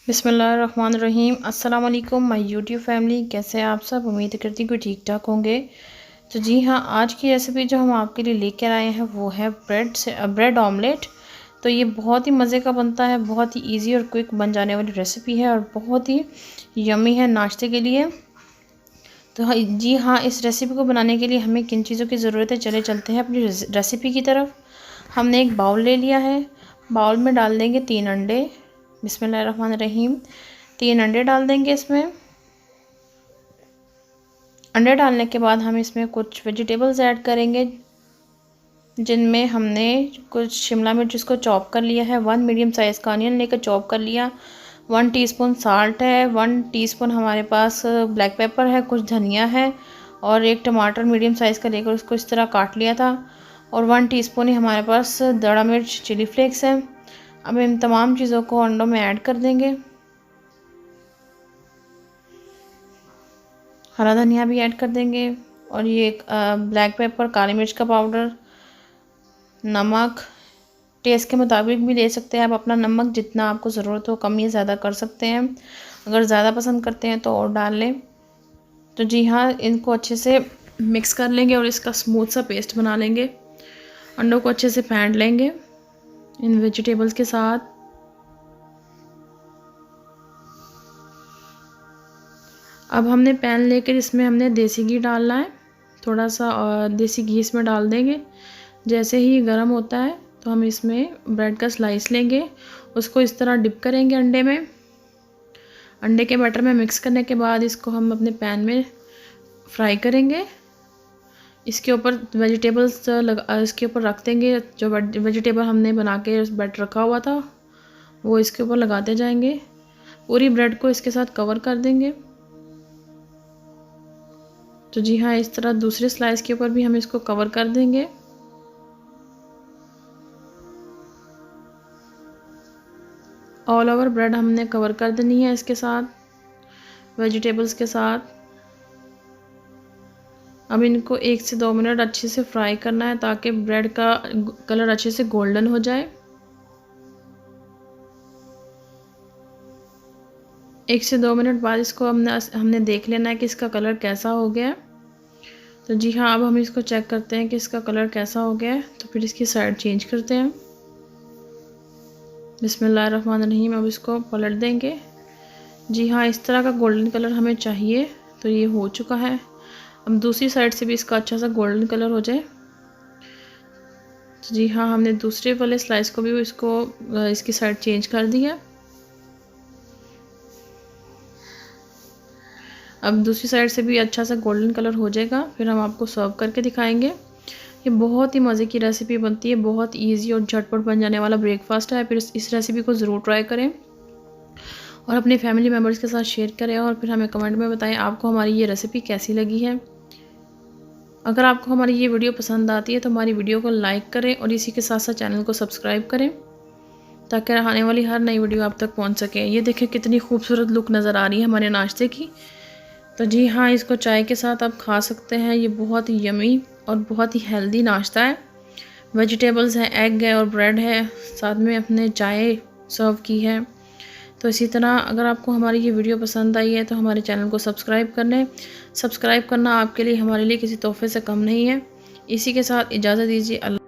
बिस्मिल्लाहिर्रहमानिर्रहीम। अस्सलाम वालेकुम माय यूट्यूब फैमिली, कैसे हैं आप सब। उम्मीद करती हूँ कि ठीक ठाक होंगे। तो जी हाँ, आज की रेसिपी जो हम आपके लिए लेकर आए हैं वो है ब्रेड ऑमलेट। तो ये बहुत ही मज़े का बनता है, बहुत ही इजी और क्विक बन जाने वाली रेसिपी है और बहुत ही यम्मी है नाश्ते के लिए। तो जी हाँ, इस रेसिपी को बनाने के लिए हमें किन चीज़ों की ज़रूरत है, चले चलते हैं अपनी रेसिपी की तरफ। हमने एक बाउल ले लिया है, बाउल में डाल देंगे 3 अंडे। बिस्मिल्लाहिर्रहमानिर्रहीम। 3 अंडे डाल देंगे इसमें। अंडे डालने के बाद हम इसमें कुछ वेजिटेबल्स ऐड करेंगे, जिनमें हमने कुछ शिमला मिर्च इसको चॉप कर लिया है, 1 मीडियम साइज़ का अनियन लेकर चॉप कर लिया, 1 टीस्पून साल्ट है, 1 टीस्पून हमारे पास ब्लैक पेपर है, कुछ धनिया है और एक टमाटर मीडियम साइज़ का लेकर उसको इस तरह काट लिया था और 1 टीस्पून ही हमारे पास दड़ा मिर्च चिली फ्लेक्स है। अब इन तमाम चीज़ों को अंडों में ऐड कर देंगे। हरा धनिया भी ऐड कर देंगे और ये ब्लैक पेपर, काली मिर्च का पाउडर, नमक टेस्ट के मुताबिक भी ले सकते हैं आप। अपना नमक जितना आपको ज़रूरत हो कम या ज़्यादा कर सकते हैं, अगर ज़्यादा पसंद करते हैं तो और डाल लें। तो जी हाँ, इनको अच्छे से मिक्स कर लेंगे और इसका स्मूथ सा पेस्ट बना लेंगे। अंडों को अच्छे से फेंट लेंगे इन वेजिटेबल्स के साथ। अब हमने पैन लेकर इसमें हमने देसी घी डालना है, थोड़ा सा और देसी घी इसमें डाल देंगे। जैसे ही गर्म होता है तो हम इसमें ब्रेड का स्लाइस लेंगे, उसको इस तरह डिप करेंगे अंडे में। अंडे के बैटर में मिक्स करने के बाद इसको हम अपने पैन में फ्राई करेंगे। इसके ऊपर वेजिटेबल्स इसके ऊपर रख देंगे। जो वेजिटेबल हमने बना के बैटर रखा हुआ था वो इसके ऊपर लगाते जाएंगे। पूरी ब्रेड को इसके साथ कवर कर देंगे। तो जी हाँ, इस तरह दूसरे स्लाइस के ऊपर भी हम इसको कवर कर देंगे। ऑल ओवर ब्रेड हमने कवर कर देनी है इसके साथ, वेजिटेबल्स के साथ। अब इनको 1 से 2 मिनट अच्छे से फ्राई करना है ताकि ब्रेड का कलर अच्छे से गोल्डन हो जाए। 1 से 2 मिनट बाद इसको हमने देख लेना है कि इसका कलर कैसा हो गया है। तो जी हाँ, अब हम इसको चेक करते हैं कि इसका कलर कैसा हो गया है। तो फिर इसकी साइड चेंज करते हैं। बिस्मिल्लाहिर्रहमानिर्रहीम। अब इसको पलट देंगे। जी हाँ, इस तरह का गोल्डन कलर हमें चाहिए। तो ये हो चुका है। अब दूसरी साइड से भी इसका अच्छा सा गोल्डन कलर हो जाए। तो जी हाँ, हमने दूसरे वाले स्लाइस को भी इसकी साइड चेंज कर दिया। अब दूसरी साइड से भी अच्छा सा गोल्डन कलर हो जाएगा, फिर हम आपको सर्व करके दिखाएंगे। ये बहुत ही मज़े की रेसिपी बनती है, बहुत इजी और झटपट बन जाने वाला ब्रेकफास्ट है। फिर इस रेसिपी को ज़रूर ट्राई करें और अपने फैमिली मेम्बर्स के साथ शेयर करें और फिर हमें कमेंट में बताएं आपको हमारी ये रेसिपी कैसी लगी है। अगर आपको हमारी ये वीडियो पसंद आती है तो हमारी वीडियो को लाइक करें और इसी के साथ साथ चैनल को सब्सक्राइब करें ताकि आने वाली हर नई वीडियो आप तक पहुँच सके। ये देखें कितनी खूबसूरत लुक नज़र आ रही है हमारे नाश्ते की। तो जी हाँ, इसको चाय के साथ आप खा सकते हैं। ये बहुत ही यमी और बहुत ही हेल्दी नाश्ता है। वेजिटेबल्स हैं, एग है और ब्रेड है, साथ में अपने चाय सर्व की है। तो इसी तरह अगर आपको हमारी ये वीडियो पसंद आई है तो हमारे चैनल को सब्सक्राइब कर लें। सब्सक्राइब करना आपके लिए हमारे लिए किसी तोहफे से कम नहीं है। इसी के साथ इजाज़त दीजिए। अल्लाह।